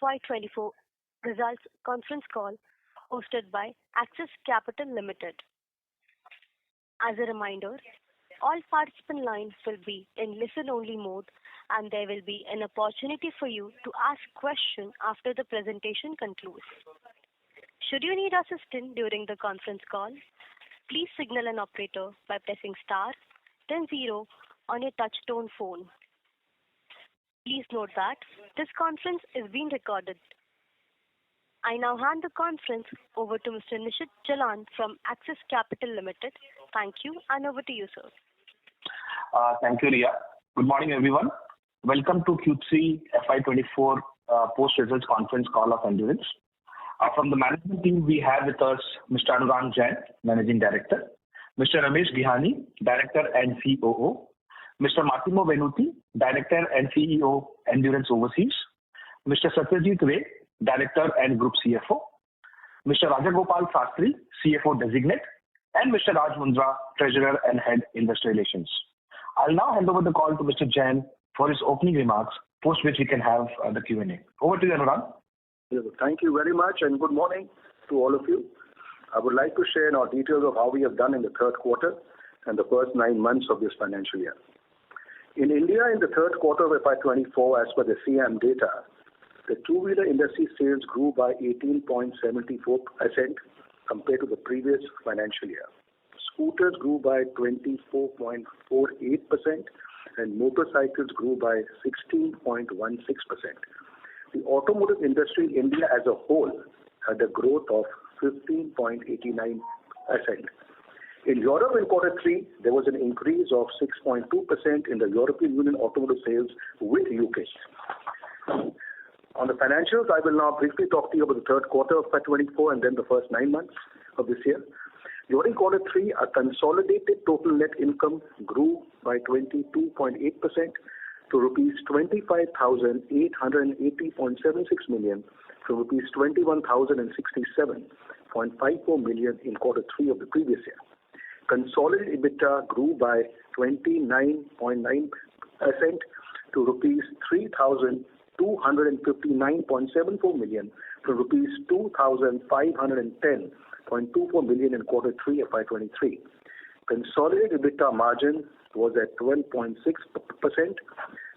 Q3FY24 results conference call hosted by Axis Capital Limited. As a reminder, all participant lines will be in listen-only mode, and there will be an opportunity for you to ask questions after the presentation concludes. Should you need assistance during the conference call, please signal an operator by pressing star, then 0 on your touch-tone phone. Please note that this conference is being recorded. I now hand the conference over to Mr. Nishit Jalan from Axis Capital Limited. Thank you, and over to you, sir. Thank you, Ria. Good morning, everyone. Welcome to Q3FY24 post-results conference call of Endurance. From the management team, we have with us Mr. Anurang Jain, Managing Director, Mr. Ramesh Bihani, Director and COO, Mr. Massimo Venuti, Director and CEO, Endurance Overseas, Mr. Satyajit Ray, Director and Group CFO, Mr. Rajagopal Sastry, CFO Designate, and Mr. Raj Mundra, Treasurer and Head Investor Relations. I'll now hand over the call to Mr. Jain for his opening remarks, post which we can have the Q&A. Over to you, Anurang. Thank you very much, and good morning to all of you. I would like to share our details of how we have done in the third quarter and the first 9 months of this financial year. In India, in the third quarter of FY24, as per the CM data, the two-wheeler industry sales grew by 18.74% compared to the previous financial year. Scooters grew by 24.48% and motorcycles grew by 16.16%. The automotive industry in India as a whole had a growth of 15.89%. In Europe in quarter 3, there was an increase of 6.2% in the European Union automotive sales with UK. On the financials, I will now briefly talk to you about the third quarter of FY24 and then the first 9 months of this year. During quarter 3, our consolidated total net income grew by 22.8% to rupees 25,880.76 million from rupees 21,067.54 million in quarter 3 of the previous year. Consolidated EBITDA grew by 29.9% to rupees 3,259.74 million from rupees 2,510.24 million in quarter 3 of FY23. Consolidated EBITDA margin was at 12.6%.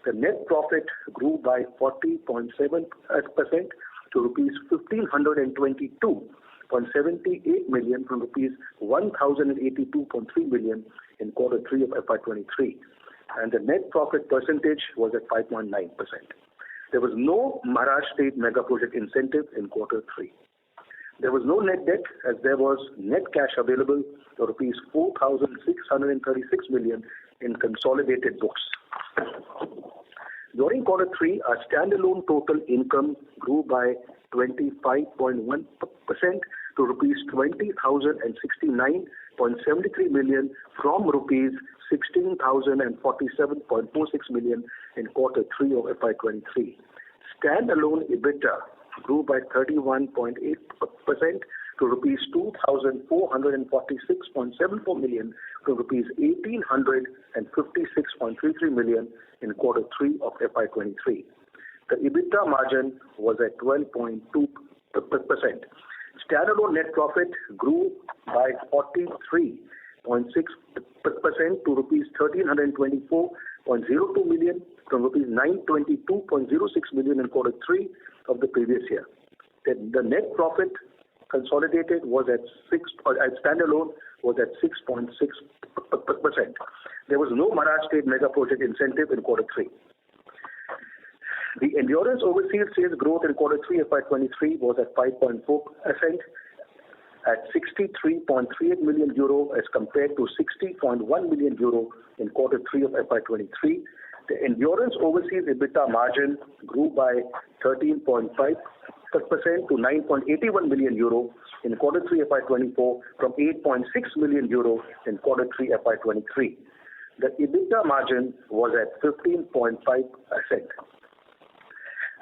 The net profit grew by 40.7% to rupees 1,522.78 million from rupees 1,082.3 million in quarter 3 of FY23, and the net profit percentage was at 5.9%. There was no Maharashtra State Mega Project incentive in quarter 3. There was no net debt as there was net cash available for rupees 4,636 million in consolidated books. During quarter 3, our standalone total income grew by 25.1% to rupees 20,069.73 million from rupees 16,047.46 million in quarter 3 of FY23. Standalone EBITDA grew by 31.8% to rupees 2,446.74 million from rupees 1,856.33 million in quarter 3 of FY23. The EBITDA margin was at 12.2%. Standalone net profit grew by 43.6% to rupees 1,324.02 million from rupees 922.06 million in quarter 3 of the previous year. The net profit consolidated was at standalone was at 6.6%. There was no Maharashtra State Mega Project incentive in quarter 3. The Endurance Overseas sales growth in quarter 3 of FY23 was at 5.4% at 63.38 million euro as compared to 60.1 million euro in quarter 3 of FY23. The Endurance Overseas EBITDA margin grew by 13.5% to 9.81 million euro in quarter 3 FY24 from 8.6 million euro in quarter 3 FY23. The EBITDA margin was at 15.5%.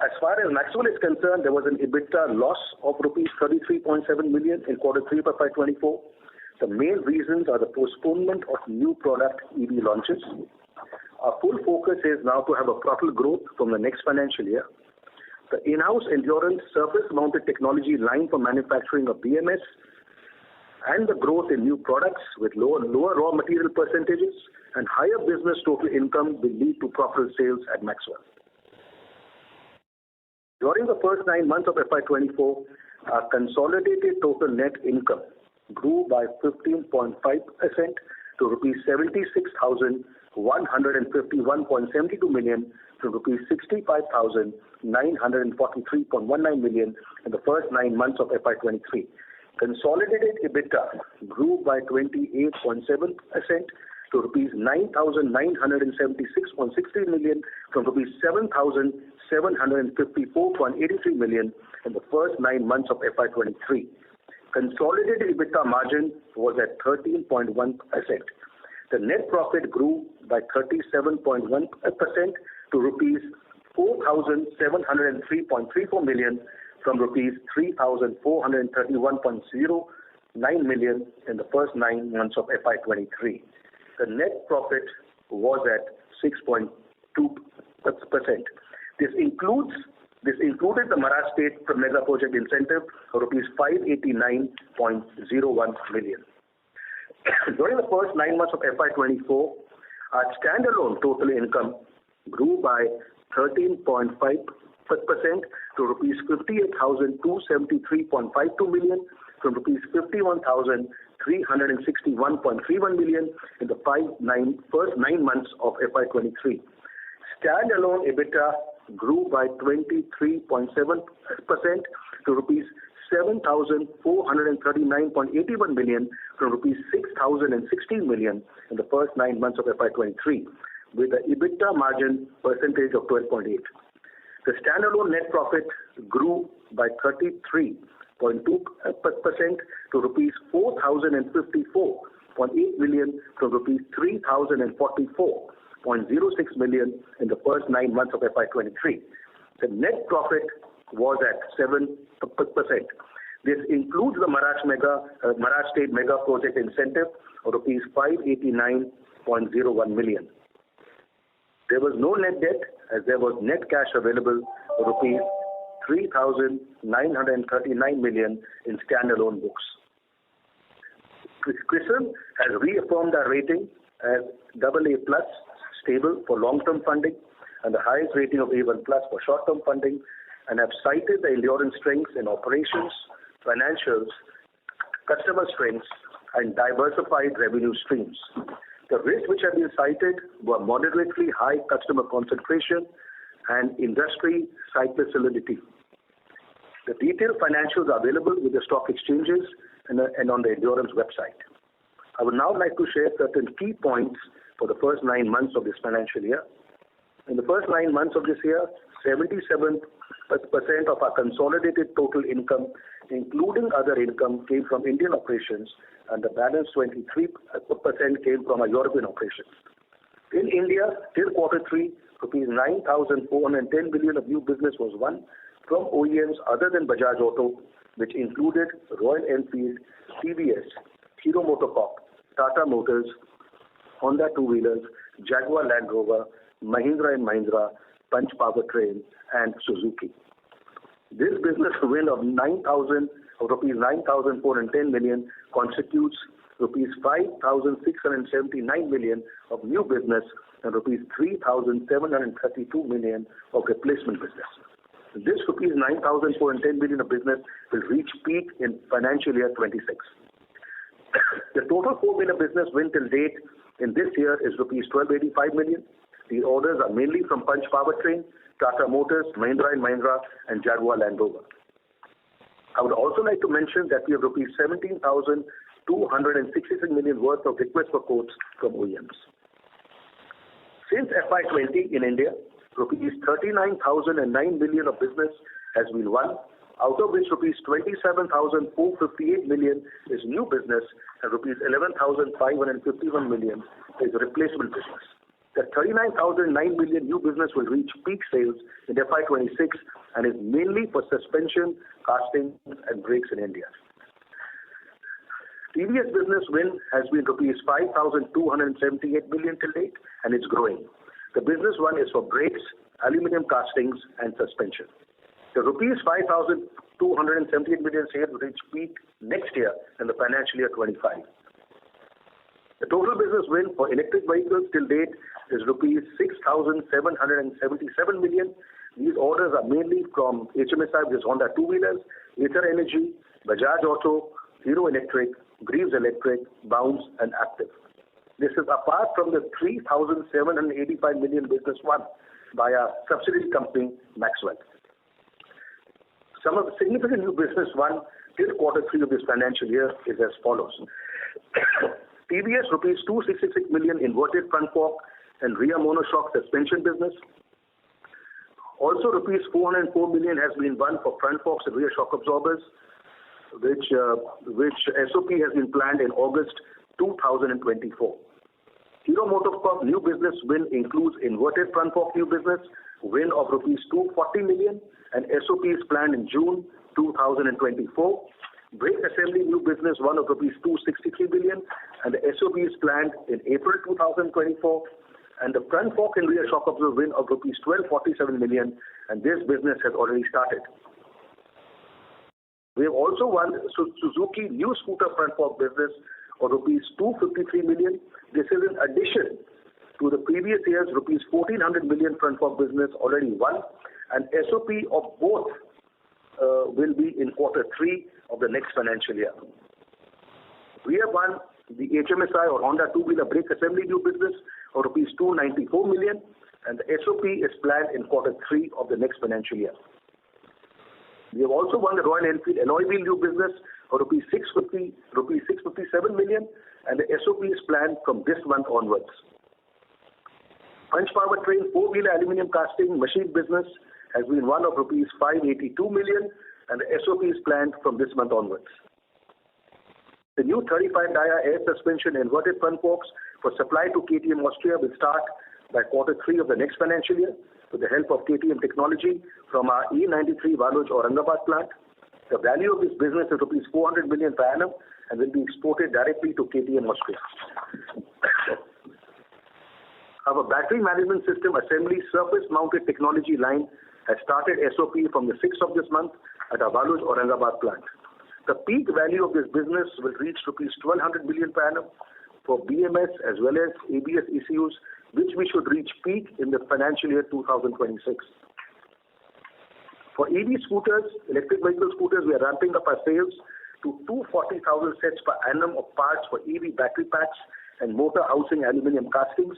As far as Maxwell is concerned, there was an EBITDA loss of rupees 33.7 million in quarter 3 of FY24. The main reasons are the postponement of new product EV launches. Our full focus is now to have a profitable growth from the next financial year. The in-house endurance surface-mounted technology line for manufacturing of BMS and the growth in new products with lower raw material percentages and higher business total income will lead to profitable sales at Maxwell. During the first 9 months of FY24, our consolidated total net income grew by 15.5% to rupees 76,151.72 million from rupees 65,943.19 million in the first 9 months of FY23. Consolidated EBITDA grew by 28.7% to rupees 9,976.63 million from rupees 7,754.83 million in the first 9 months of FY23. Consolidated EBITDA margin was at 13.1%. The net profit grew by 37.1% to rupees 4,703.34 million from rupees 3,431.09 million in the first 9 months of FY23. The net profit was at 6.2%. This included the Maharashtra State Mega Project incentive of rupees 589.01 million. During the first 9 months of FY24, our standalone total income grew by 13.5% to rupees 58,273.52 million from rupees 51,361.31 million in the first 9 months of FY23. Standalone EBITDA grew by 23.7% to rupees 7,439.81 million from rupees 6,016 million in the first 9 months of FY23, with an EBITDA margin percentage of 12.8%. The standalone net profit grew by 33.2% to rupees 4,054.8 million from rupees 3,044.06 million in the first 9 months of FY23. The net profit was at 7%. This includes the Maharashtra State Mega Project incentive of rupees 589.01 million. There was no net debt as there was net cash available of rupees 3,939 million in standalone books. CRISIL has reaffirmed our rating as AA+ stable for long-term funding and the highest rating of A1+ for short-term funding, and have cited the endurance strengths in operations, financials, customer strengths, and diversified revenue streams. The risks which have been cited were moderately high customer concentration and industry cyclicality. The detailed financials are available with the stock exchanges and on the Endurance website. I would now like to share certain key points for the first 9 months of this financial year. In the first 9 months of this year, 77% of our consolidated total income, including other income, came from Indian operations, and the balance 23% came from our European operations. In India, till Q3, rupees 9,410 billion of new business was won from OEMs other than Bajaj Auto, which included Royal Enfield, TVS, Hero MotoCorp, Tata Motors, Honda Two-Wheelers, Jaguar Land Rover, Mahindra & Mahindra, Punch Powertrain, and Suzuki. This business win of rupees 9,410 million constitutes rupees 5,679 million of new business and rupees 3,732 million of replacement business. This rupees 9,410 million of business will reach peak in financial year 26. The total 4-wheeler business win till date in this year is rupees 1,285 million. The orders are mainly from Punch Powertrain, Tata Motors, Mahindra & Mahindra, and Jaguar Land Rover. I would also like to mention that we have rupees 17,266 million worth of requests for quotes from OEMs. Since FY20 in India, rupees 39,009 million of business has been won, out of which rupees 27,458 million is new business and rupees 11,551 million is replacement business. The 39,009 million new business will reach peak sales in FY26 and is mainly for suspension, casting, and brakes in India. TVS business win has been rupees 5,278 million till date and it's growing. The business won is for brakes, aluminium castings, and suspension. The rupees 5,278 million sales will reach peak next year in the financial year 25. The total business win for electric vehicles till date is rupees 6,777 million. These orders are mainly from HMSI, which is Honda two-wheelers, Ather Energy, Bajaj Auto, Hero Electric, Greaves Electric, Bounce, and Active. This is apart from the 3,785 million business won by our subsidiary company, Maxwell. Some of the significant new business won till quarter 3 of this financial year is as follows. TVS rupees 266 million inverted front fork and rear monoshock suspension business. Also rupees 404 million has been won for front forks and rear shock absorbers, which SOP has been planned in August 2024. Hero MotoCorp new business win includes inverted front fork new business win of rupees 240 million and SOP is planned in June 2024. Brake assembly new business won of rupees 263 billion and the SOP is planned in April 2024, and the front fork and rear shock absorber win of rupees 1247 million, and this business has already started. We have also won Suzuki new scooter front fork business of rupees 253 million. This is in addition to the previous year's rupees 1,400 million front fork business already won, and SOP of both will be in quarter 3 of the next financial year. We have won the HMSI or Honda two-wheeler brake assembly new business of rupees 294 million, and the SOP is planned in quarter 3 of the next financial year. We have also won the Royal Enfield alloy wheel new business of rupees 657 million, and the SOP is planned from this month onwards. Punch Powertrain four-wheeler aluminium casting machine business has been won of rupees 582 million, and the SOP is planned from this month onwards. The new 35 dia air suspension inverted front forks for supply to KTM Austria will start by quarter 3 of the next financial year with the help of KTM technology from our E93 Waluj Aurangabad plant. The value of this business is rupees 400 million per annum and will be exported directly to KTM Austria. Our battery management system assembly surface mounted technology line has started SOP from the 6th of this month at our Waluj Aurangabad plant. The peak value of this business will reach rupees 1,200 million per annum for BMS as well as ABS ECUs, which we should reach peak in the financial year 2026. For EV scooters, electric vehicle scooters, we are ramping up our sales to 240,000 sets per annum of parts for EV battery packs and motor housing aluminium castings.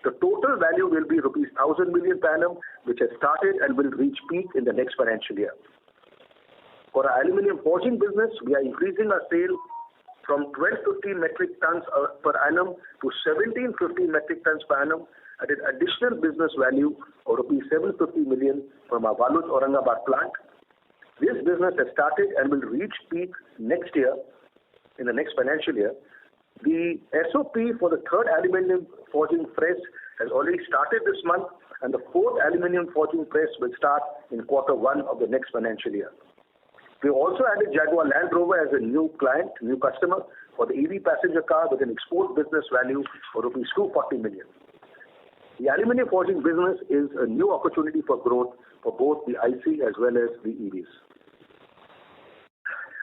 The total value will be rupees 1,000 million per annum, which has started and will reach peak in the next financial year. For our aluminium forging business, we are increasing our sale from 1,250 metric tons per annum to 1,750 metric tons per annum at an additional business value of rupees 750 million from our Waluj Aurangabad plant. This business has started and will reach peak next year, in the next financial year. The SOP for the third aluminium forging press has already started this month, and the fourth aluminium forging press will start in quarter 1 of the next financial year. We also added Jaguar Land Rover as a new client, new customer for the EV passenger car with an export business value of rupees 240 million. The aluminium forging business is a new opportunity for growth for both the IC as well as the EVs.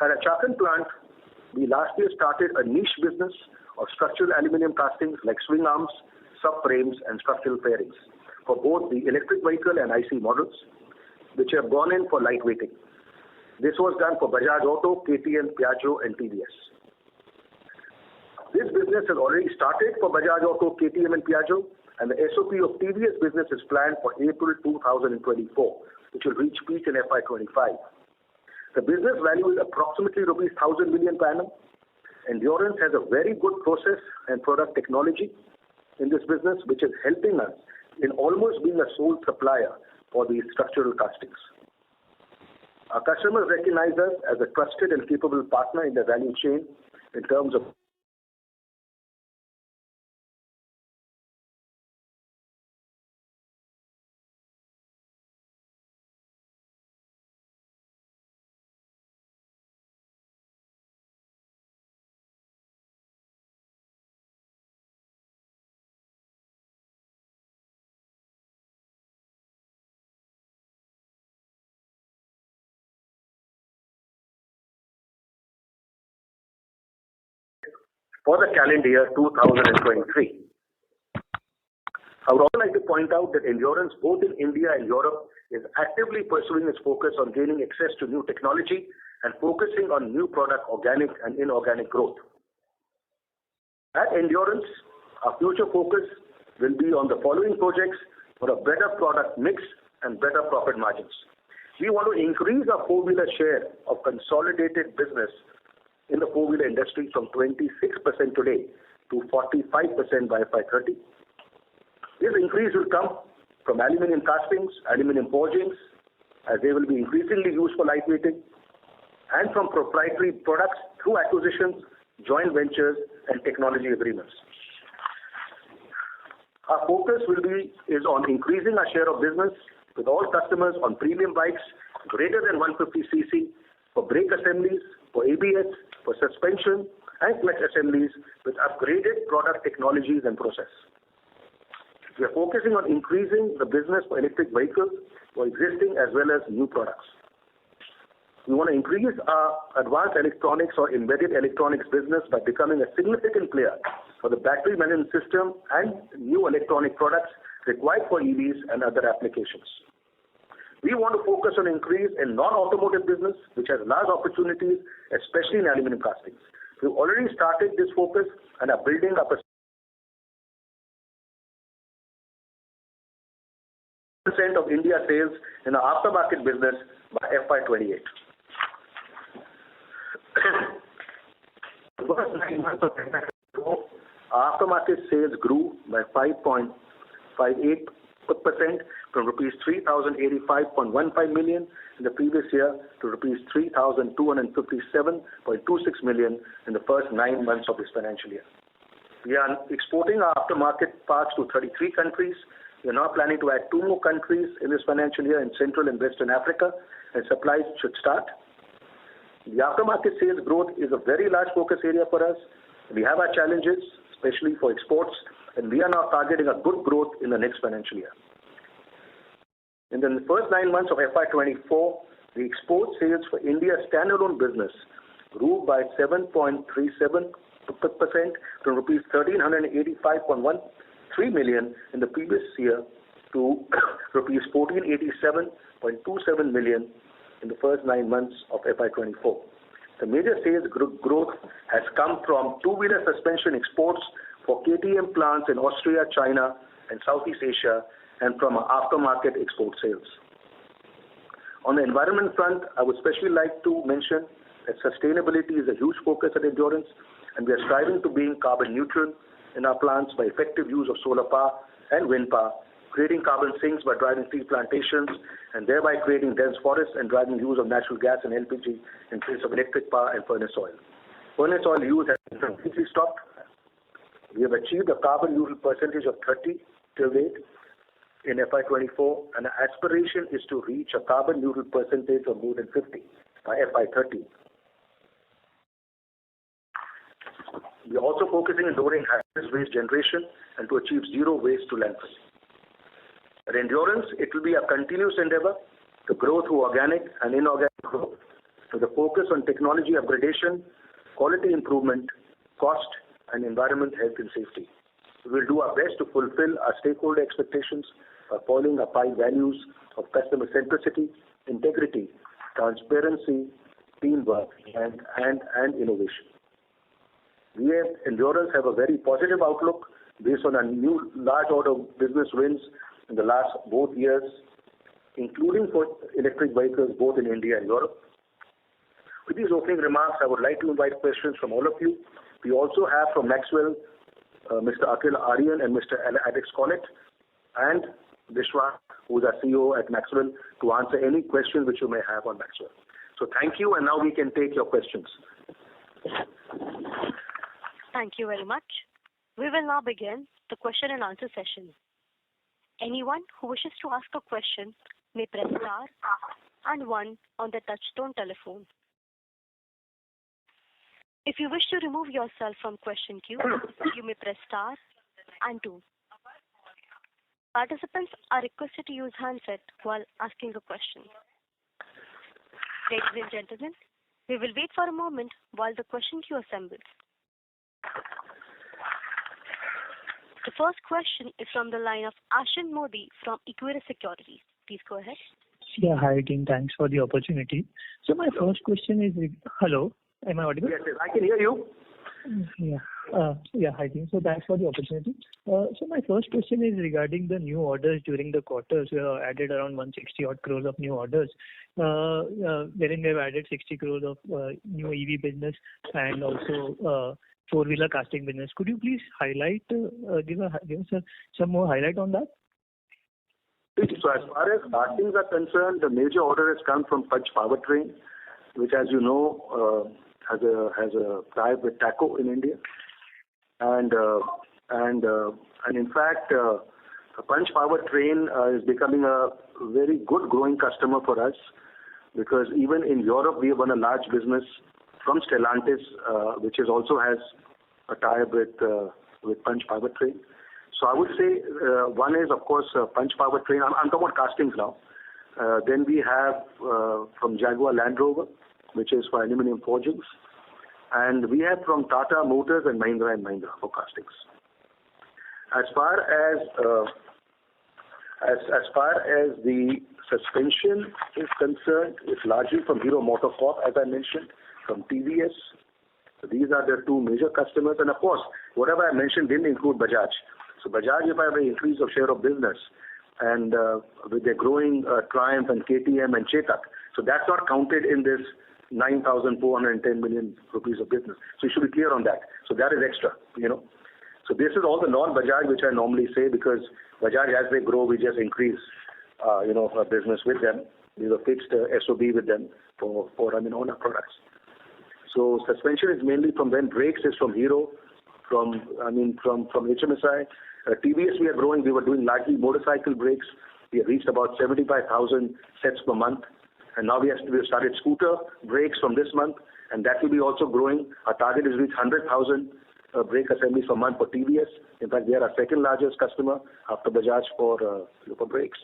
At our Chakan plant, we last year started a niche business of structural aluminium castings like swing arms, subframes, and structural fairings for both the electric vehicle and IC models, which have gone in for lightweighting. This was done for Bajaj Auto, KTM, Piaggio, and TVS. This business has already started for Bajaj Auto, KTM, and Piaggio, and the SOP of TVS business is planned for April 2024, which will reach peak in FY25. The business value is approximately rupees 1,000 million per annum. Endurance has a very good process and product technology in this business, which is helping us in almost being a sole supplier for these structural castings. Our customers recognize us as a trusted and capable partner in the value chain in terms of for the calendar year 2023. I would also like to point out that Endurance, both in India and Europe, is actively pursuing its focus on gaining access to new technology and focusing on new product organic and inorganic growth. At Endurance, our future focus will be on the following projects for a better product mix and better profit margins. We want to increase our four-wheeler share of consolidated business in the four-wheeler industry from 26% today to 45% by FY30. This increase will come from aluminum castings, aluminum forgings, as they will be increasingly used for lightweighting, and from proprietary products through acquisitions, joint ventures, and technology agreements. Our focus is on increasing our share of business with all customers on premium bikes greater than 150cc, for brake assemblies, for ABS, for suspension, and clutch assemblies with upgraded product technologies and process. We are focusing on increasing the business for electric vehicles, for existing as well as new products. We want to increase our advanced electronics or embedded electronics business by becoming a significant player for the battery management system and new electronic products required for EVs and other applications. We want to focus on increase in non-automotive business, which has large opportunities, especially in aluminum castings. We've already started this focus and are building up a % of India sales in our aftermarket business by FY28. The first 9 months of FY24, our aftermarket sales grew by 5.58% from rupees 3,085.15 million in the previous year to rupees 3,257.26 million in the first 9 months of this financial year. We are exporting our aftermarket parts to 33 countries. We are now planning to add 2 more countries in this financial year in Central and Western Africa, and supplies should start. The aftermarket sales growth is a very large focus area for us. We have our challenges, especially for exports, and we are now targeting a good growth in the next financial year. In the first 9 months of FY24, the export sales for India's standalone business grew by 7.37% from rupees 1,385.13 million in the previous year to rupees 1,487.27 million in the first 9 months of FY24. The major sales growth has come from two-wheeler suspension exports for KTM plants in Austria, China, and Southeast Asia, and from our aftermarket export sales. On the environment front, I would especially like to mention that sustainability is a huge focus at Endurance, and we are striving to being carbon neutral in our plants by effective use of solar power and wind power, creating carbon sinks by driving tree plantations, and thereby creating dense forests and driving use of natural gas and LPG in place of electric power and furnace oil. Furnace oil use has been completely stopped. We have achieved a carbon neutral percentage of 30 till date in FY24, and our aspiration is to reach a carbon neutral percentage of more than 50 by FY30. We are also focusing on lowering hazardous waste generation and to achieve zero waste to landfill. At Endurance, it will be a continuous endeavor to grow through organic and inorganic growth with a focus on technology upgradation, quality improvement, cost, and environment, health, and safety. We will do our best to fulfill our stakeholder expectations by following our 5 values of customer centricity, integrity, transparency, teamwork, and innovation. We at Endurance have a very positive outlook based on our new large order business wins in the last both years, including for electric vehicles both in India and Europe. With these opening remarks, I would like to invite questions from all of you. We also have from Maxwell, Mr. Akhil Aryan and Mr. Alex Collett, and Vishwa, who is our CEO at Maxwell, to answer any questions which you may have on Maxwell. So thank you, and now we can take your questions. Thank you very much. We will now begin the question and answer session. Anyone who wishes to ask a question may press star and 1 on the touchtone telephone. If you wish to remove yourself from question queue, you may press star and 2. Participants are requested to use handset while asking a question. Ladies and gentlemen, we will wait for a moment while the question queue assembles. The first question is from the line of Ashin Modi from Equirus Securities. Please go ahead. Yeah, hi team. Thanks for the opportunity. So my first question is, hello, am I audible? Yes, I can hear you. Yeah, hi team. So thanks for the opportunity. So my first question is regarding the new orders during the quarter. So we have added around 160 odd crores of new orders, wherein we have added 60 crores of new EV business and also four-wheeler casting business. Could you please highlight, give us some more highlight on that? So as far as castings are concerned, the major order has come from Punch Powertrain, which, as you know, has a tie with TACO in India, and in fact, Punch Powertrain is becoming a very good growing customer for us, because even in Europe we have won a large business from Stellantis, which also has a tie with Punch Powertrain. So I would say one is, of course, Punch Powertrain. I'm talking about castings now. Then we have from Jaguar Land Rover, which is for aluminum forgings. And we have from Tata Motors and Mahindra & Mahindra for castings. As far as the suspension is concerned, it's largely from Hero MotoCorp, as I mentioned, from TVS. So these are the two major customers. And of course, whatever I mentioned didn't include Bajaj. So Bajaj, if I have an increase of share of business, and with their growing Triumph and KTM and Chetak, so that's not counted in this 9,410 million rupees of business. So you should be clear on that. So that is extra, So this is all the non-Bajaj, which I normally say, because Bajaj, as they grow, we just increase, our business with them. We have a fixed SOB with them for all our products. So suspension is mainly from them. Brakes is from Hero, from HMSI. TVS we are growing. We were doing largely motorcycle brakes. We have reached about 75,000 sets per month. And now we have started scooter brakes from this month, and that will be also growing. Our target is to reach 100,000 brake assemblies per month for TVS. In fact, they are our second largest customer after Bajaj for brakes.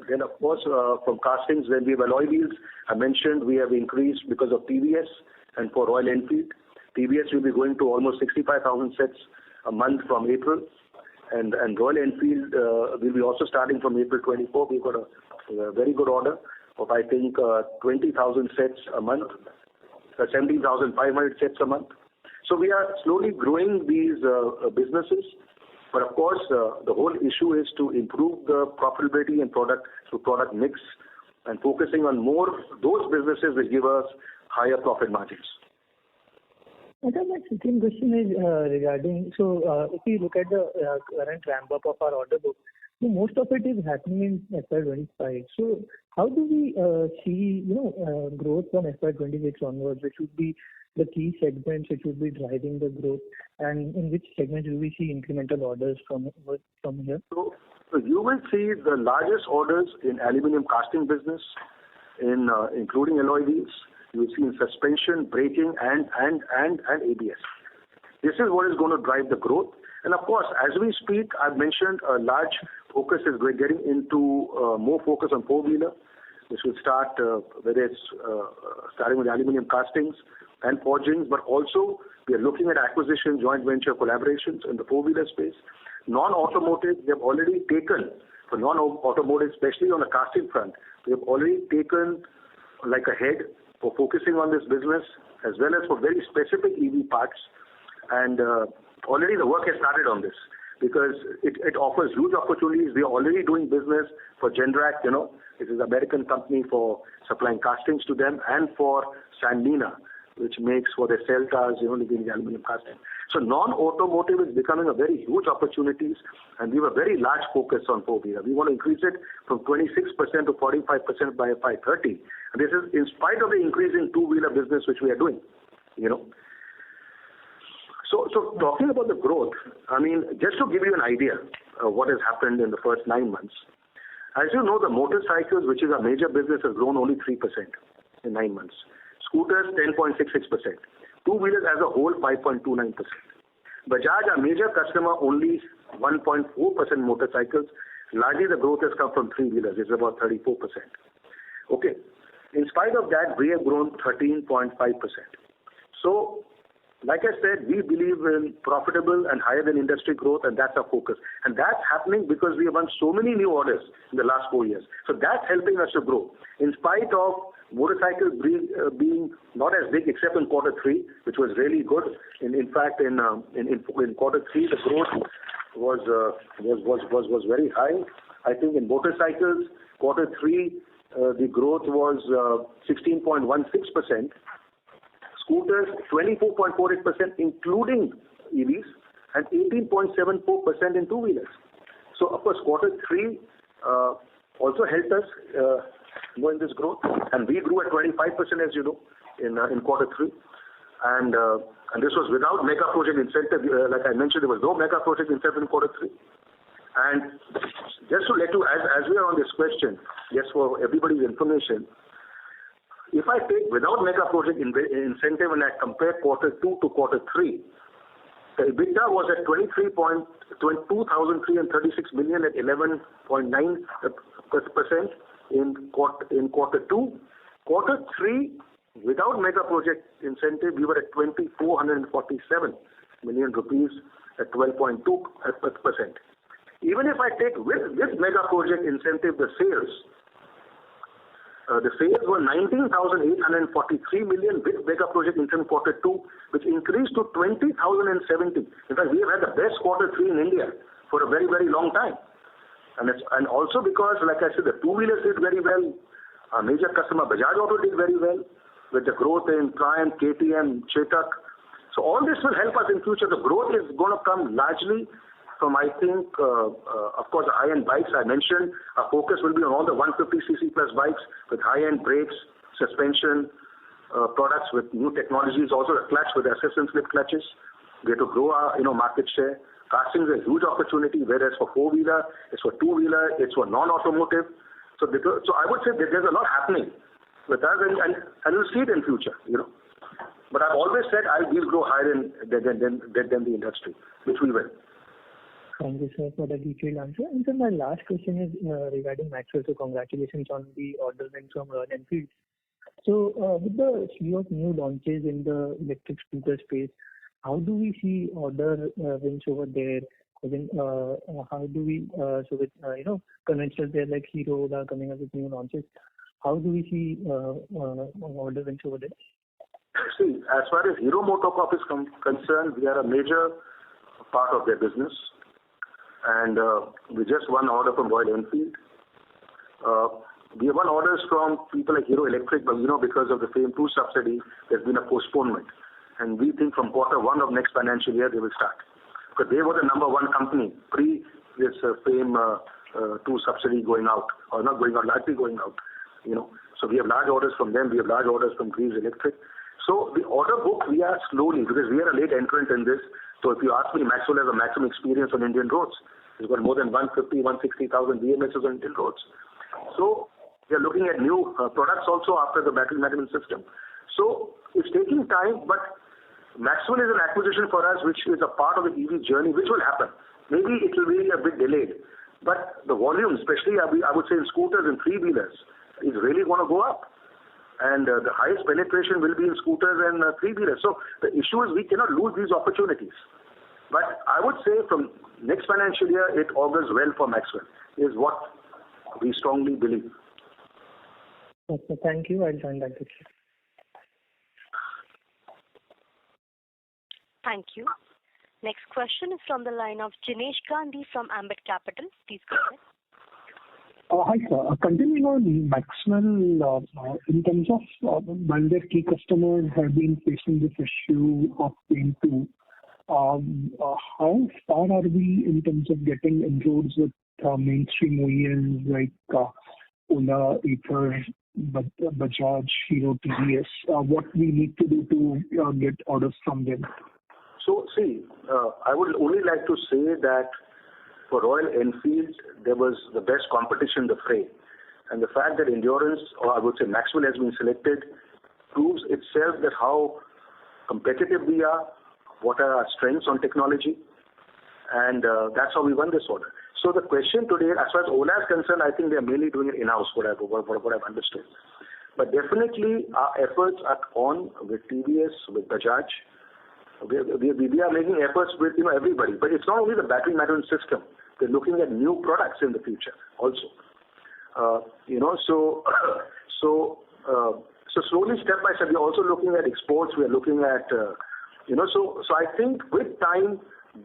Then, of course, from castings, when we have alloy wheels, I mentioned we have increased because of TVS and for Royal Enfield. TVS will be going to almost 65,000 sets a month from April. And Royal Enfield will be also starting from April 24. We've got a very good order of, I think, 20,000 sets a month, 17,500 sets a month. So we are slowly growing these businesses. But of course, the whole issue is to improve the profitability and product mix, and focusing on more those businesses that give us higher profit margins. Okay, my second question is regarding, if we look at the current ramp up of our order book, so most of it is happening in FY25. So how do we see, growth from FY26 onwards, which would be the key segments which would be driving the growth, and in which segments do we see incremental orders from here? So you will see the largest orders in aluminium casting business, including alloy wheels. You will see in suspension, braking, and ABS. This is what is going to drive the growth. And of course, as we speak, I've mentioned a large focus is getting into more focus on four-wheeler, which will start, whether it's starting with aluminium castings and forgings, but also we are looking at acquisition, joint venture collaborations in the four-wheeler space. Non-automotive, we have already taken, for non-automotive, especially on the casting front, we have already taken like a head for focusing on this business, as well as for very specific EV parts. And already the work has started on this, because it offers huge opportunities. We are already doing business for Gendrac, it is an American company for supplying castings to them, and for Sanmina, which makes for their cell cars, the aluminum casting. So non-automotive is becoming a very huge opportunities, and we have a very large focus on four-wheeler. We want to increase it from 26% to 45% by 530. And this is in spite of the increase in two-wheeler business which we are doing, So talking about the growth, just to give you an idea of what has happened in the first 9 months. As you know, the motorcycles, which is our major business, has grown only 3% in 9 months. Scooters, 10.66%. Two-wheelers as a whole, 5.29%. Bajaj, our major customer, only 1.4% motorcycles. Largely, the growth has come from three-wheelers. It's about 34%. Okay. In spite of that, we have grown 13.5%. So like I said, we believe in profitable and higher than industry growth, and that's our focus. And that's happening because we have won so many new orders in the last 4 years. So that's helping us to grow. In spite of motorcycles being not as big except in quarter 3, which was really good. In fact, in quarter 3, the growth was very high. I think in motorcycles, quarter 3, the growth was 16.16%. Scooters, 24.48%, including EVs, and 18.74% in two-wheelers. So, of course, quarter 3 also helped us go in this growth, and we grew at 25%, as you know, in quarter 3. And this was without mega project incentive. Like I mentioned, there was no mega project incentive in quarter 3. And just to let you, as we are on this question, just for everybody's information, if I take without mega project incentive and I compare quarter 2 to quarter 3, the EBITDA was at 2,336 million at 11.9% in quarter 2. Quarter 3, without mega project incentive, we were at 2,447 million rupees at 12.2%. Even if I take with mega project incentive the sales were 19,843 million with mega project incentive quarter 2, which increased to 20,070. In fact, we have had the best quarter 3 in India for a very, very long time. And also because, like I said, the two-wheelers did very well. Our major customer, Bajaj Auto, did very well with the growth in Triumph, KTM, Chetak. So all this will help us in future. The growth is going to come largely from, I think, of course, the high-end bikes I mentioned. Our focus will be on all the 150cc plus bikes with high-end brakes, suspension, products with new technologies, also the clutch with assist and slip clutches. We have to grow our market share. Casting is a huge opportunity, whereas for four-wheeler, it's for two-wheeler, it's for non-automotive. So I would say that there's a lot happening with us, and you'll see it in future, But I've always said we'll grow higher than the industry, which we will. Thank you, sir, for the detailed answer. And sir, my last question is regarding Maxwell. So congratulations on the order win from Royal Enfield. So with the slew of new launches in the electric scooter space, how do we see order wins over there? How do we, with conventional players like Hero are coming up with new launches, how do we see order wins over there? See, as far as Hero MotoCorp is concerned, we are a major part of their business. And we just won order from Royal Enfield. We have won orders from people like Hero Electric, but because of the FAME 2 subsidy, there's been a postponement. And we think from quarter 1 of next financial year they will start. Because they were the number 1 company pre this FAME 2 subsidy going out, or not going out, largely going out. So we have large orders from them. We have large orders from Greaves Electric. So the order book, we are slowly, because we are a late entrant in this. So if you ask me, Maxwell has a maximum experience on Indian roads. He's got more than 160,000 BMSs on Indian roads. So we are looking at new products also after the battery management system. So it's taking time, but Maxwell is an acquisition for us, which is a part of the EV journey, which will happen. Maybe it will be a bit delayed, but the volume, especially I would say in scooters and three-wheelers, is really going to go up. And the highest penetration will be in scooters and three-wheelers. So the issue is we cannot lose these opportunities. But I would say from next financial year, it augurs well for Maxwell, is what we strongly believe. Okay, thank you. I'll join that with you. Thank you. Next question is from the line of Jinesh Gandhi from Ambit Capital. Please go ahead. Hi, sir. Continuing on Maxwell, in terms of when their key customers have been facing this issue of FAME 2, how far are we in terms of getting inroads with mainstream OEMs like Ola, Ather, Bajaj, Hero, TVS? What we need to do to get orders from them? So, see, I would only like to say that for Royal Enfield, there was the best competition in the fray. And the fact that Endurance, or I would say Maxwell, has been selected proves itself that how competitive we are, what are our strengths on technology, and that's how we won this order. So the question today, as far as Ola is concerned, I think they are mainly doing it in-house, what I've understood. But definitely our efforts are on with TVS, with Bajaj, We are making efforts with everybody, but it's not only the battery management system. We're looking at new products in the future also. So slowly, step by step, we're also looking at exports. We're looking at so I think with time,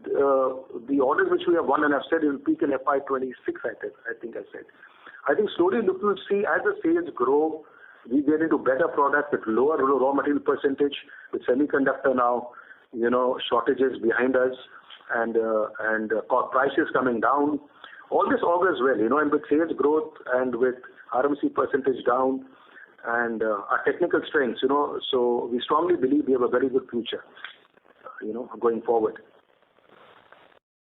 the orders which we have won, and I've said it will peak in FY26. I think I said. I think slowly we'll see as the sales grow, we get into better products with lower raw material percentage, with semiconductor now, shortages behind us, and prices coming down. All this augurs well, and with sales growth and with RMC percentage down and our technical strengths, so we strongly believe we have a very good future, going forward.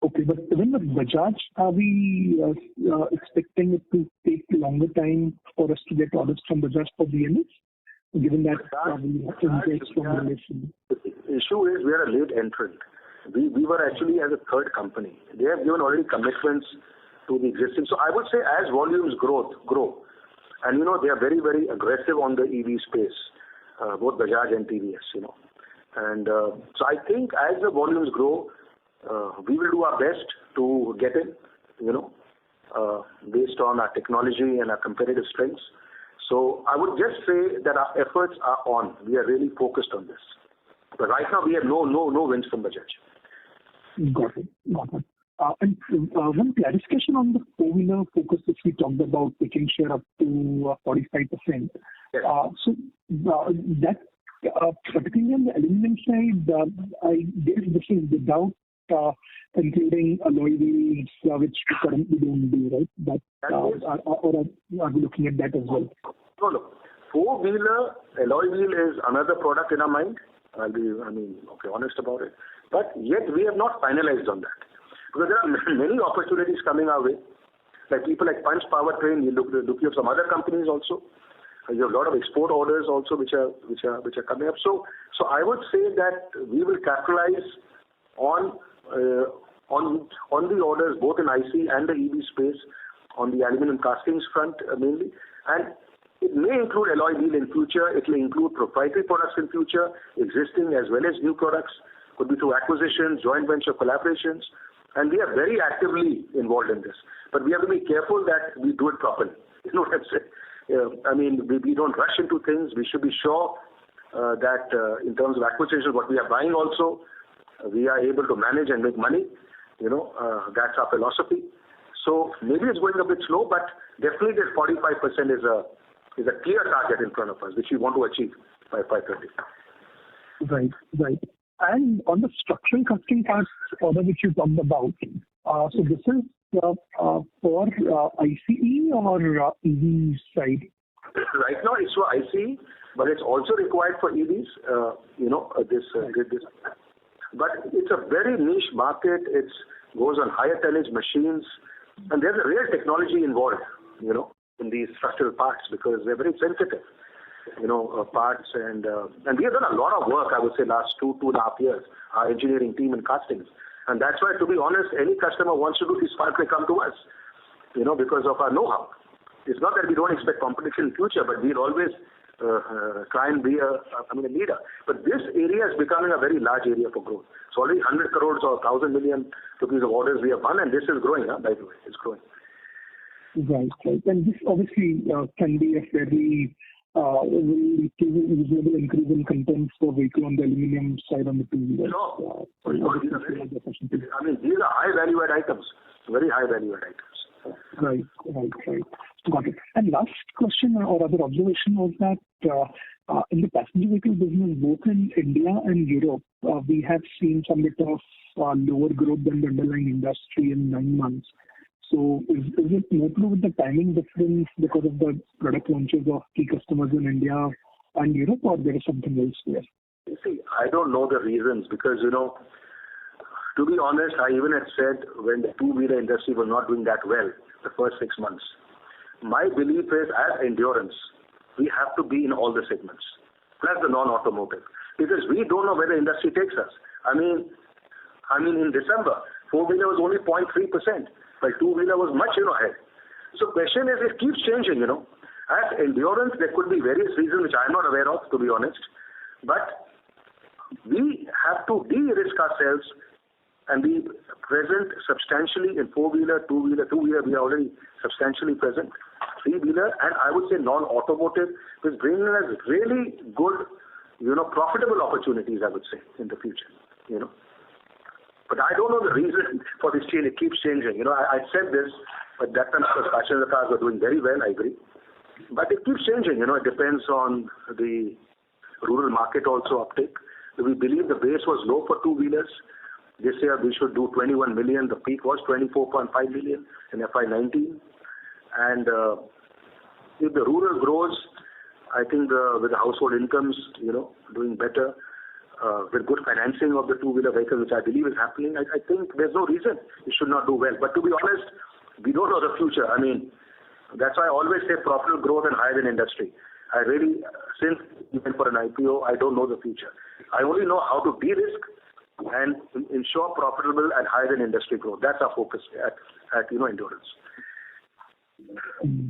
Okay, but even with Bajaj, are we expecting it to take longer time for us to get orders from Bajaj for BMS, given that we have to engage from relation? The issue is we are a late entrant. We were actually as a third company. They have given already commitments to the existing. So I would say as volumes grow, and they are very, very aggressive on the EV space, both Bajaj and TVS, And so I think as the volumes grow, we will do our best to get in, based on our technology and our competitive strengths. So I would just say that our efforts are on. We are really focused on this. But right now we have no wins from Bajaj. Got it. And one clarification on the four-wheeler focus which we talked about, taking share up to 45%. Yes. So that particularly on the aluminum side, I guess this is without including alloy wheels, which we currently don't do, right? Or are we looking at that as well? No. Four-wheeler alloy wheel is another product in our mind. I'll be, honest about it. But yet we have not finalized on that. Because there are many opportunities coming our way. Like people like Punch Powertrain, you look at some other companies also. You have a lot of export orders also which are coming up. So I would say that we will capitalize on the orders both in IC and the EV space, on the aluminum castings front mainly, and it may include alloy wheel in future. It will include proprietary products in future, existing as well as new products. Could be through acquisitions, joint venture collaborations, and we are very actively involved in this. But we have to be careful that we do it properly. You know what I'm saying? We don't rush into things. We should be sure that in terms of acquisitions, what we are buying also, we are able to manage and make money. That's our philosophy. So maybe it's going a bit slow, but definitely this 45% is a clear target in front of us, which we want to achieve by 530. Right. And on the structural casting parts order which you talked about, so this is for ICE or EV side? Right now it's for ICE, but it's also required for EVs. This. But it's a very niche market. It goes on higher tonnage machines, and there's a real technology involved, in these structural parts because they're very sensitive, parts. And we have done a lot of work, I would say, last 2.5 years, our engineering team in castings. And that's why, to be honest, any customer wants to do these parts, they come to us, because of our know-how. It's not that we don't expect competition in future, but we'll always try and be a leader. But this area is becoming a very large area for growth. So already 100 crores or 1,000 million rupees of orders we have won, and this is growing, by the way. It's growing. Right. And this obviously can be a fairly reasonable increase in content for vehicle on the aluminum side on the two-wheelers. No. These are high value-add items, very high value-add items. Right. Got it. And last question or other observation was that in the passenger vehicle business, both in India and Europe, we have seen some bit of lower growth than the underlying industry in 9 months. So is it more to do with the timing difference because of the product launches of key customers in India and Europe, or there is something else there? You see, I don't know the reasons because, to be honest, I even had said when the two-wheeler industry was not doing that well the first 6 months. My belief is as endurance, we have to be in all the segments, plus the non-automotive, because we don't know where the industry takes us. I mean, in December, four-wheeler was only 0.3%, while two-wheeler was much ahead. So question is, it keeps changing, As endurance, there could be various reasons which I'm not aware of, to be honest. But we have to de-risk ourselves and be present substantially in four-wheeler, two-wheeler, we are already substantially present, three-wheeler, and I would say non-automotive, which bringing us really good, profitable opportunities, I would say, in the future, But I don't know the reason for this change. It keeps changing. I said this, but that time the passenger cars were doing very well, I agree. But it keeps changing, It depends on the rural market also uptake. We believe the base was low for two-wheelers. This year we should do 21 million. The peak was 24.5 million in FY19. And if the rural grows, I think with the household incomes, doing better, with good financing of the two-wheeler vehicles, which I believe is happening, I think there's no reason it should not do well. But to be honest, we don't know the future. I mean, that's why I always say profitable growth and higher than industry. I really, since even for an IPO, I don't know the future. I only know how to de-risk and ensure profitable and higher than industry growth. That's our focus at Endurance.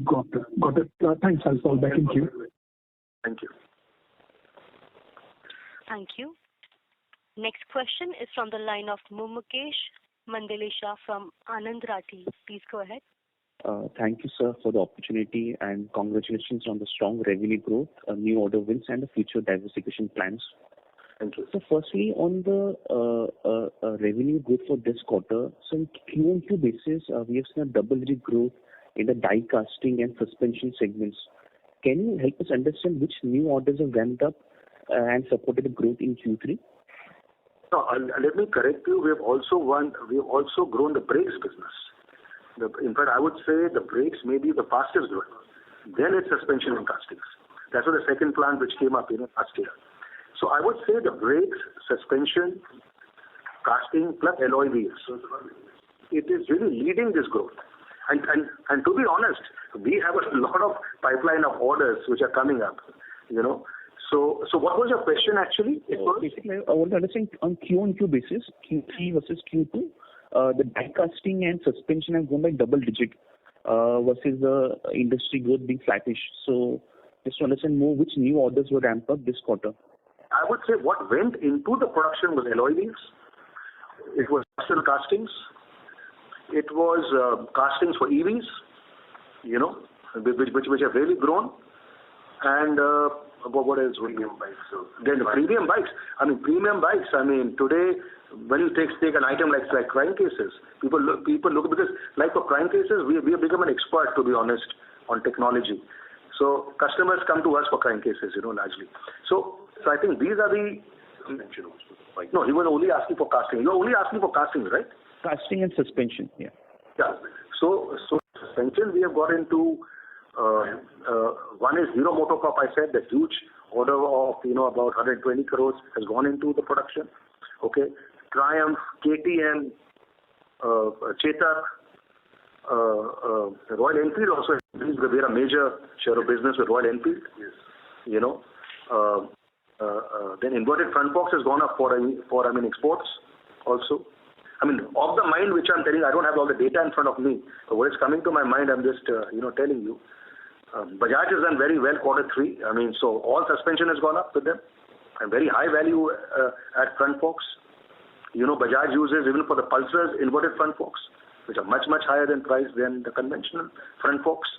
Got it. Thanks. I'll fall back in queue. Thank you. Thank you. Next question is from the line of Mumukesh Mandalesha from Anand Rathi. Please go ahead. Thank you, sir, for the opportunity, and congratulations on the strong revenue growth, new order wins, and the future diversification plans. Thank you. So firstly, on the revenue growth for this quarter, so in Q1 basis, we have seen a double-digit growth in the die casting and suspension segments. Can you help us understand which new orders have ramped up and supported the growth in Q3? No, let me correct you. We have also grown the brakes business. In fact, I would say the brakes may be the fastest growing. Then it's suspension and castings. That's what the second plant which came up last year. So I would say the brakes, suspension, casting plus alloy wheels. It is really leading this growth. And to be honest, we have a lot of pipeline of orders which are coming up. So what was your question actually? Basically, I want to understand on Q1 basis, Q3 versus Q2, the die casting and suspension have gone by double digit versus the industry growth being flattish. So just to understand more, which new orders were ramped up this quarter? I would say what went into the production was alloy wheels. It was castings. It was castings for EVs, which have really grown. And what else? Premium bikes. Then the premium bikes. Today, when you take an item like crankcases, people look because like for crankcases, we have become an expert, to be honest, on technology. So customers come to us for crankcases, largely. So I think these are the. No, he was only asking for casting. You are only asking for castings, right? Casting and suspension, yeah. Yeah. So suspension we have got into. One is Hero MotoCorp. I said the huge order of about 120 crores has gone into the production. Okay. Triumph, KTM, Chetak, Royal Enfield also. We are a major share of business with Royal Enfield. Yes. Then inverted front forks has gone up for exports also. Of the mind which I'm telling, I don't have all the data in front of me. But what is coming to my mind, I'm just telling you. Bajaj has done very well Q3. So all suspension has gone up with them, and very high value at front forks. Bajaj uses even for the Pulsars inverted front forks, which are much higher than price than the conventional front forks.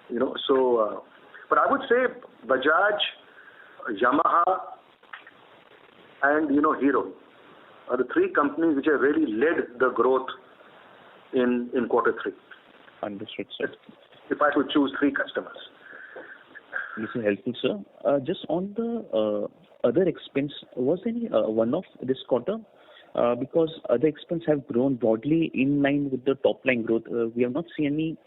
But I would say Bajaj, Yamaha, and Hero are the three companies which have really led the growth in Q3. Understood, sir. If I could choose three customers. This is helpful, sir. Just on the other expense, was there any one-off this quarter? Because other expense have grown broadly in line with the top line growth. We have not seen any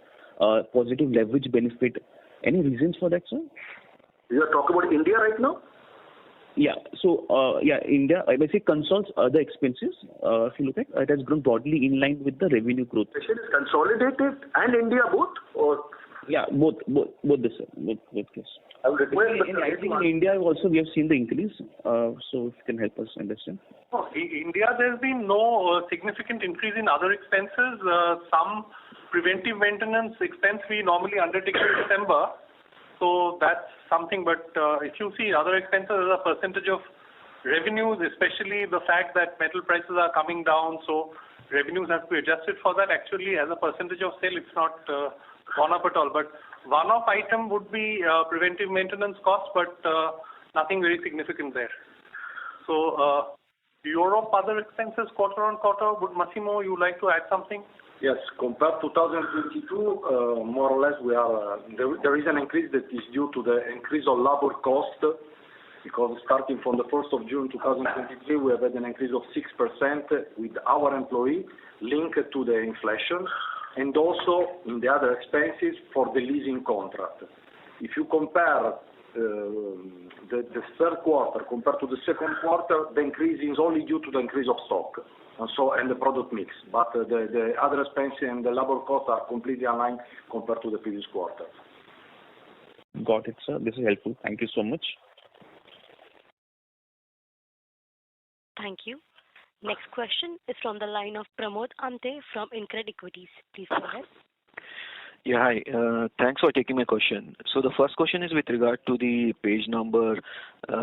positive leverage benefit. Any reasons for that, sir? You are talking about India right now? Yeah. So, India, I may say consolidates other expenses. If you look at it, has grown broadly in line with the revenue growth. Question is consolidated and India both, or? Yeah, both this, sir. Both yes. I think in India also we have seen the increase. So if you can help us understand. Oh, in India, there's been no significant increase in other expenses. Some preventive maintenance expense we normally undertake in December. So that's something, but if you see other expenses as a percentage of revenues, especially the fact that metal prices are coming down, so revenues have to be adjusted for that. Actually, as a percentage of sale, it's not gone up at all. But one-off item would be preventive maintenance costs, but nothing very significant there. So Europe other expenses quarter on quarter. Would Massimo, you like to add something? Yes, compared to 2022, more or less we are there is an increase that is due to the increase of labor cost, because starting from the 1st of June 2023 we have had an increase of 6% with our employee linked to the inflation, and also in the other expenses for the leasing contract. If you compare the third quarter compared to the second quarter, the increase is only due to the increase of stock and the product mix, but the other expenses and the labor costs are completely aligned compared to the previous quarter. Got it, sir. This is helpful. Thank you so much. Thank you. Next question is from the line of Pramod Amte from InCred Equities. Please go ahead. Yeah, hi. Thanks for taking my question. So the first question is with regard to the page number 6,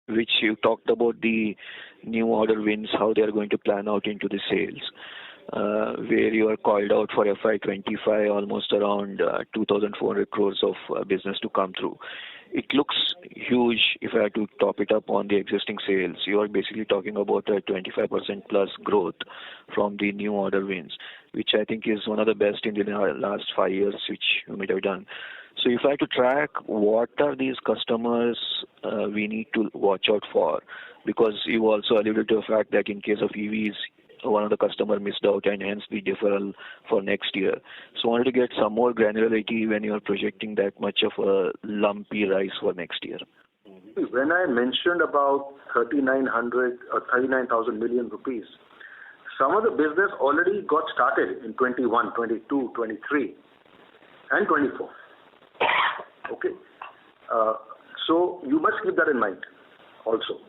which you talked about the new order wins, how they are going to plan out into the sales, where you are called out for FY25 almost around 2,400 crores of business to come through. It looks huge if I had to top it up on the existing sales. You are basically talking about a 25% plus growth from the new order wins, which I think is one of the best in the last 5 years, which you might have done. So if I had to track, what are these customers we need to watch out for? Because you also alluded to the fact that in case of EVs, one of the customer missed out and hence the deferral for next year. So I wanted to get some more granularity when you are projecting that much of a lumpy rise for next year. When I mentioned about 3,900 or 39,000 million rupees, some of the business already got started in 21, 22, 23 and 24. Okay. So you must keep that in mind also.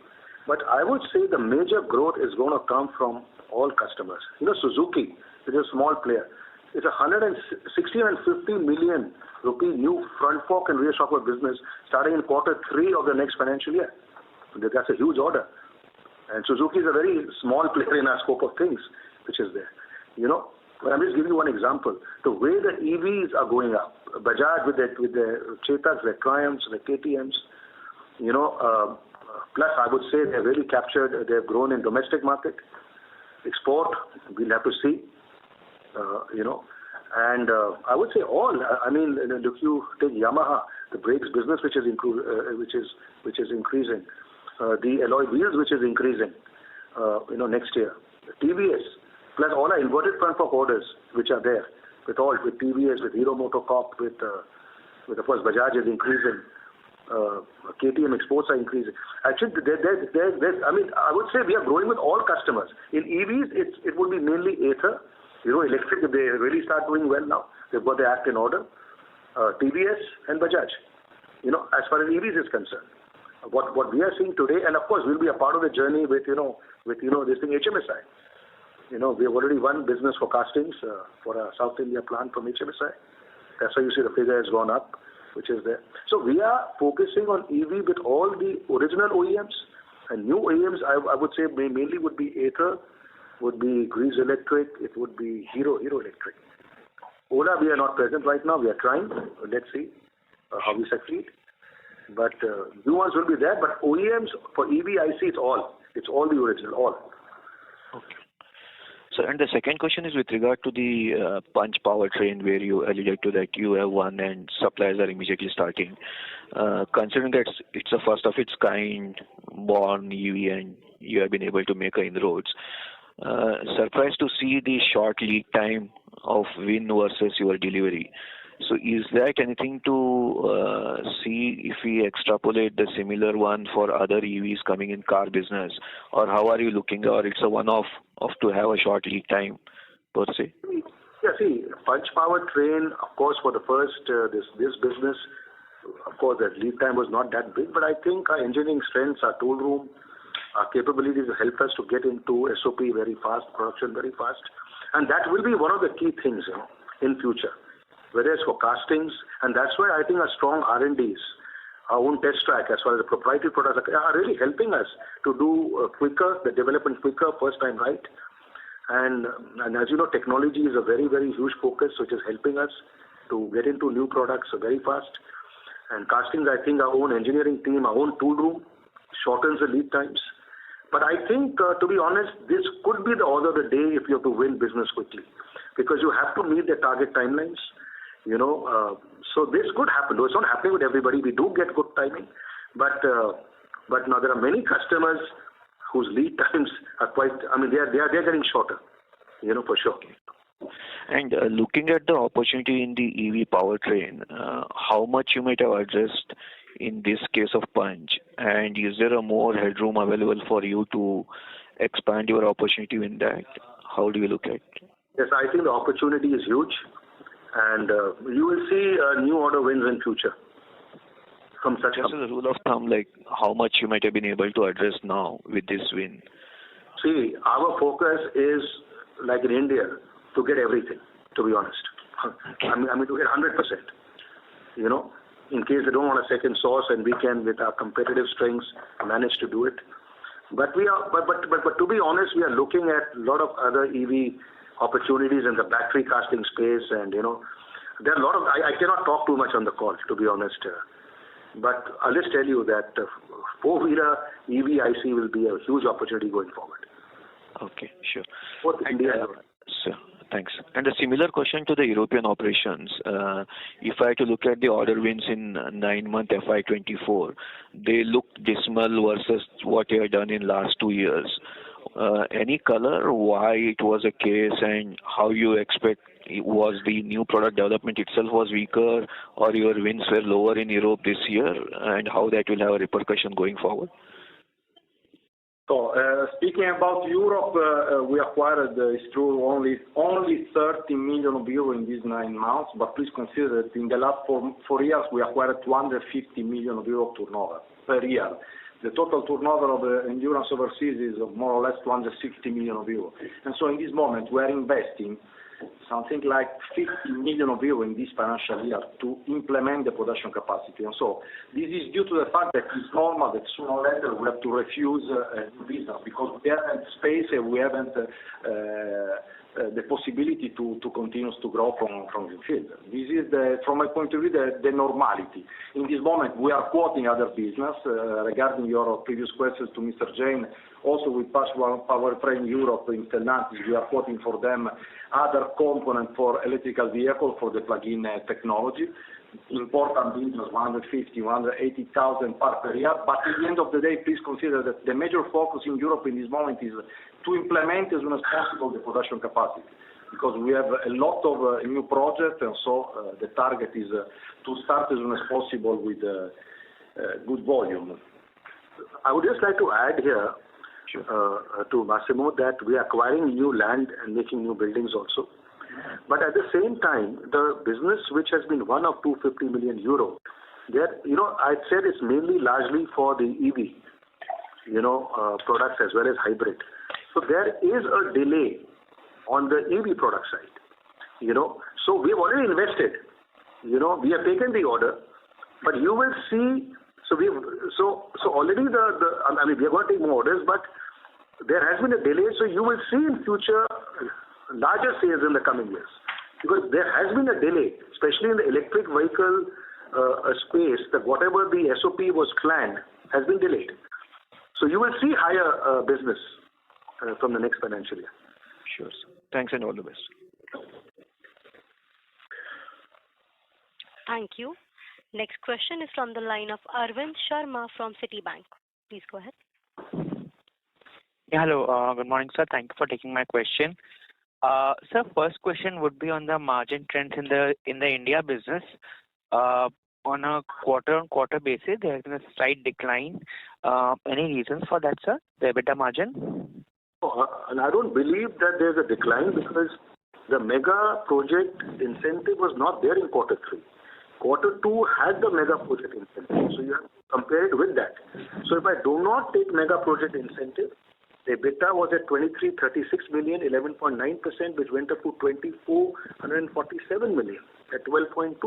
But I would say the major growth is going to come from all customers. You know, Suzuki is a small player. It's 150 million rupee new front fork and rear shocker business starting in quarter 3 of the next financial year. That's a huge order. And Suzuki is a very small player in our scope of things, which is there. You know, I'm just giving you one example. The way the EVs are going up, Bajaj with the Chetaks, the Triumphs, the KTMs, you know, plus I would say they've really captured, they've grown in domestic market. Export, we'll have to see, you know, and I would say all. I mean, if you take Yamaha, the brakes business, which is increasing, the alloy wheels, which is increasing, you know, next year, TVS, plus all our inverted front fork orders, which are there, with TVS, with Hero MotoCorp, with of course Bajaj is increasing. KTM exports are increasing. Actually, I mean, I would say we are growing with all customers. In EVs, it would be mainly Ather, you know, electric. They really start doing well now. They've got their act in order. TVS and Bajaj. You know, as far as EVs is concerned, what we are seeing today, and of course, we'll be a part of the journey with this thing HMSI. You know, we have already won business for castings for a South India plant from HMSI. That's why you see the figure has gone up, which is there. So we are focusing on EV with all the original OEMs and new OEMs. I would say mainly would be Ather, would be Grease Electric, it would be Hero Electric. Ola, we are not present right now. We are trying. Let's see how we succeed. But new ones will be there. But OEMs for EV, I see it's all the original, all. Okay. So, and the second question is with regard to the Punch powertrain, where you alluded to that you have one and suppliers are immediately starting. Considering that it's a first of its kind born EV and you have been able to make inroads, surprised to see the short lead time of win versus your delivery. So is that anything to see if we extrapolate the similar one for other EVs coming in car business, or how are you looking, or it's a one-off of to have a short lead time per se? Yeah, see, Punch powertrain, of course, for the first this business, of course, the lead time was not that big, but I think our engineering strengths, our tool room, our capabilities have helped us to get into SOP very fast, production very fast, and that will be one of the key things, you know, in future. Whether it's for castings, and that's why I think our strong R&Ds our own test track as far as the proprietary products are really helping us to do quicker, the development quicker, first time right. And as you know, technology is a very, very huge focus, which is helping us to get into new products very fast. And castings, I think our own engineering team, our own tool room shortens the lead times. But I think, to be honest, this could be the order of the day if you have to win business quickly, because you have to meet the target timelines. So this could happen. Though it's not happening with everybody, we do get good timing. But now there are many customers whose lead times are quite, they are getting shorter, for sure. And looking at the opportunity in the EV powertrain, how much you might have addressed in this case of Punch, and is there a more headroom available for you to expand your opportunity in that? How do you look at it? Yes, I think the opportunity is huge, and you will see new order wins in future from such. Just as a rule of thumb, like how much you might have been able to address now with this win? See, our focus is like in India to get everything. To be honest, to get 100%. In case they don't want a second source, and we can, with our competitive strengths, manage to do it. But to be honest, we are looking at a lot of other EV opportunities in the battery casting space, and there are a lot of. I cannot talk too much on the call, to be honest. But I'll just tell you that four-wheeler EV IC will be a huge opportunity going forward. Okay, sure. Both India and sir, thanks. And a similar question to the European operations. If I had to look at the order wins in 9-month FY24, they look dismal versus what you have done in last 2 years. Any color why it was a case, and how you expect, was the new product development itself was weaker, or your wins were lower in Europe this year, and how that will have a repercussion going forward? So, speaking about Europe, we acquired, it's true, only 30 million euro in these 9 months, but please consider that in the last 4 years we acquired 250 million euro turnover per year. The total turnover of the Endurance overseas is more or less 260 million euro. And so in this moment we are investing something like 50 million euro in this financial year to implement the production capacity. And so this is due to the fact that it's normal that sooner or later we have to refuse new business because we haven't space and we haven't the possibility to continue to grow from the field. This is, from my point of view, the normality. In this moment, we are quoting other business. Regarding your previous questions to Mr. Jain, also with Powertrain Europe in Stellantis, we are quoting for them other components for electrical vehicle for the plug-in technology. Important business, 150, 180,000 parts per year. But at the end of the day, please consider that the major focus in Europe in this moment is to implement as soon as possible the production capacity, because we have a lot of new projects, and so the target is to start as soon as possible with good volume. I would just like to add here to Massimo that we are acquiring new land and making new buildings also. But at the same time, the business which has been won of 250 million euro, that I'd said it's mainly largely for the EV, products as well as hybrid. So there is a delay on the EV product side, So we've already invested, we have taken the order, but you will see. So already we are going to take more orders, but there has been a delay. So you will see in future larger sales in the coming years, because there has been a delay, especially in the electric vehicle space, that whatever the SOP was planned has been delayed. So you will see higher business from the next financial year. Sure, sir. Thanks and all the best. Thank you. Next question is from the line of Arvind Sharma from Citibank. Please go ahead. Yeah, hello. Good morning, sir. Thank you for taking my question. Sir, first question would be on the margin trends in the India business. On a quarter-on-quarter basis, there has been a slight decline. Any reasons for that, sir? The EBITDA margin? And I don't believe that there's a decline, because the mega project incentive was not there in quarter 3. Quarter 2 had the mega project incentive, so you have to compare it with that. So if I do not take mega project incentive, the EBITDA was at 2336 million, 11.9%, which went up to 2447 million at 12.2%.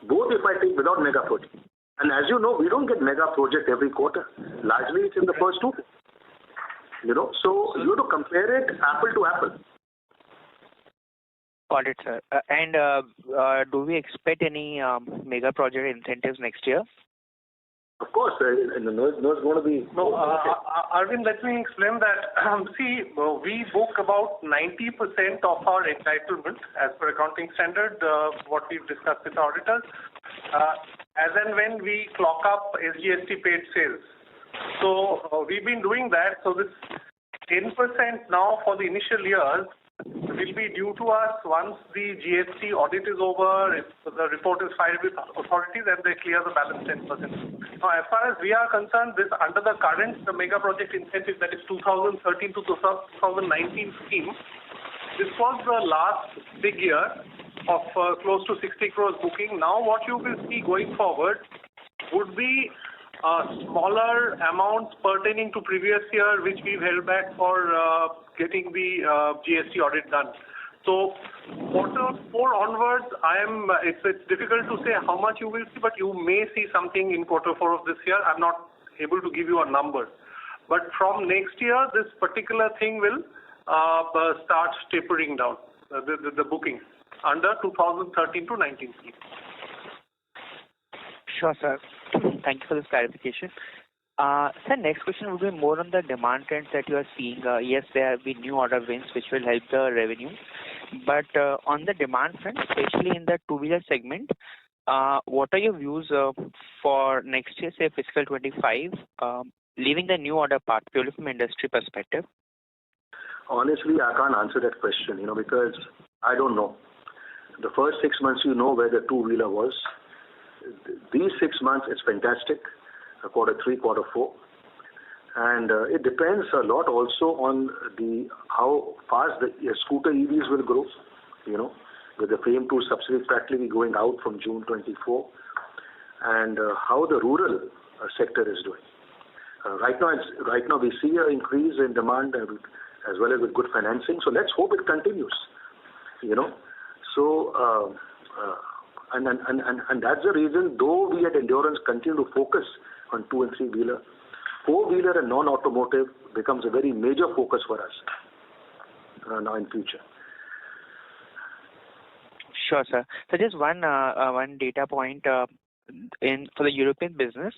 Both if I take without mega project. And as you know, we don't get mega project every quarter. Largely, it's in the first two. So you have to compare it apple to apple. Got it, sir. And do we expect any mega project incentives next year? Of course, it's going to be. No, Arvind, let me explain that. We book about 90% of our entitlement as per accounting standard, what we've discussed with auditors, as and when we clock up SGST paid sales. So we've been doing that. So this 10% now for the initial years will be due to us once the GST audit is over, if the report is filed with authorities and they clear the balance 10%. Now, as far as we are concerned, this under the current mega project incentive, that is 2013 to 2019 scheme, this was the last big year of close to 60 crores booking. Now what you will see going forward would be smaller amounts pertaining to previous year, which we've held back for getting the GST audit done. So quarter 4 onwards, it's difficult to say how much you will see, but you may see something in quarter 4 of this year. I'm not able to give you a number. But from next year, this particular thing will start tapering down, the booking under 2013 to 19 scheme. Sure, sir. Thank you for this clarification. Sir, next question will be more on the demand trends that you are seeing. Yes, there have been new order wins which will help the revenue. But on the demand front, especially in the two-wheeler segment, what are your views for next year, say fiscal 25, leaving the new order part purely from industry perspective? Honestly, I can't answer that question, because I don't know. The first 6 months, where the two-wheeler was. These 6 months, it's fantastic. Quarter 3, quarter 4. And it depends a lot also on how fast the scooter EVs will grow, with the FAME 2 subsidy practically going out from June 24, and how the rural sector is doing. Right now we see an increase in demand as well as with good financing. So let's hope it continues, So, and that's the reason, though we at Endurance continue to focus on 2 and 3-wheeler, 4-wheeler and non-automotive becomes a very major focus for us now in future. Sure, sir. So just one data point for the European business,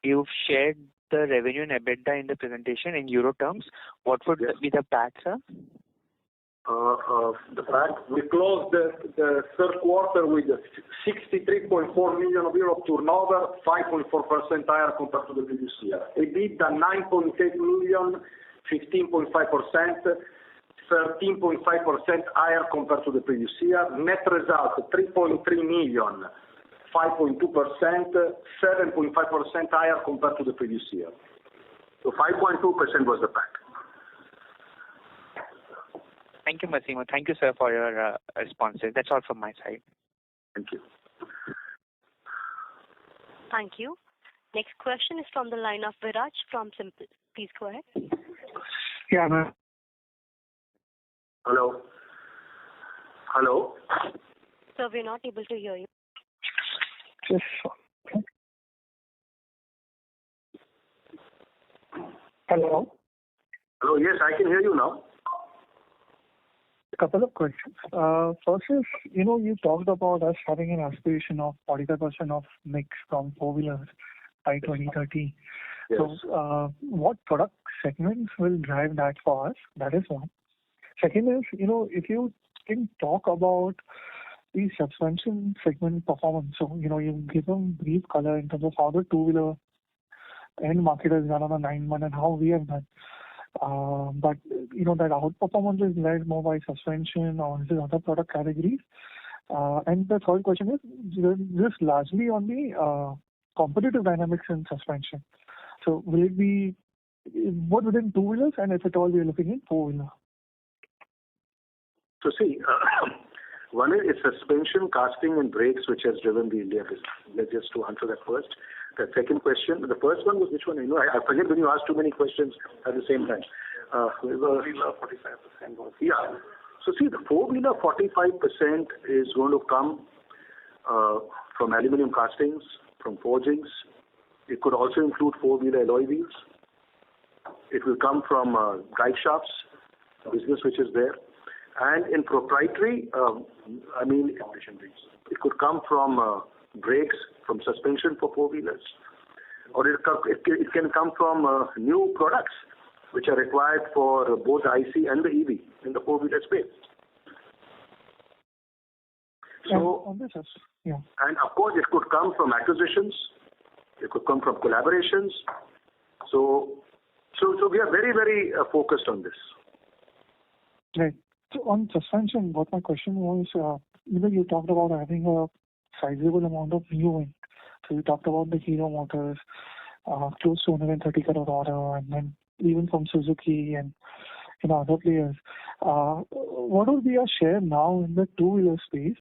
you've shared the revenue and EBITDA in the presentation in euro terms. What would be the PAT, sir? The fact we closed the third quarter with 63.4 million euro turnover, 5.4% higher compared to the previous year. EBITDA 9.8 million, 15.5%, 13.5% higher compared to the previous year. Net result 3.3 million, 5.2%, 7.5% higher compared to the previous year. So 5.2% was the PAT. Thank you, Massimo. Thank you, sir, for your responses. That's all from my side. Thank you. Thank you. Next question is from the line of Viraj from Simple. Please go ahead. Yeah, ma'am. Hello. Hello. Sir, we're not able to hear you. Yes. Hello. Hello. Yes, I can hear you now. A couple of questions. First is, you talked about us having an aspiration of 45% of mix from four-wheelers by 2030. Yes. So, what product segments will drive that for us? That is one. Second is, if you can talk about the suspension segment performance. So, you've given brief color in terms of how the two-wheeler end market has done on a 9-month and how we have done. But that outperformance is led more by suspension or is it other product categories? And the third question is just largely on the competitive dynamics in suspension. So will it be both within two-wheelers and if at all we are looking in four-wheeler? So see, one is suspension, casting and brakes which has driven the India business. Let's just to answer that first. The second question, the first one was which one? I forget when you asked too many questions at the same time. Four-wheeler 45% was. Yeah. So see, the four-wheeler 45% is going to come from aluminum castings, from forgings. It could also include four-wheeler alloy wheels. It will come from drive shafts, business which is there. And in proprietary, it could come from brakes, from suspension for four-wheelers. Or it can come from new products which are required for both IC and the EV in the four-wheeler space. So, on this, yeah. And of course, it could come from acquisitions. It could come from collaborations. So we are very, very focused on this. Right. So on suspension, what my question was, you talked about having a sizable amount of new wins. So you talked about the Hero Motors, close to 130 crore order, and then even from Suzuki and other players. What would be your share now in the two-wheeler space?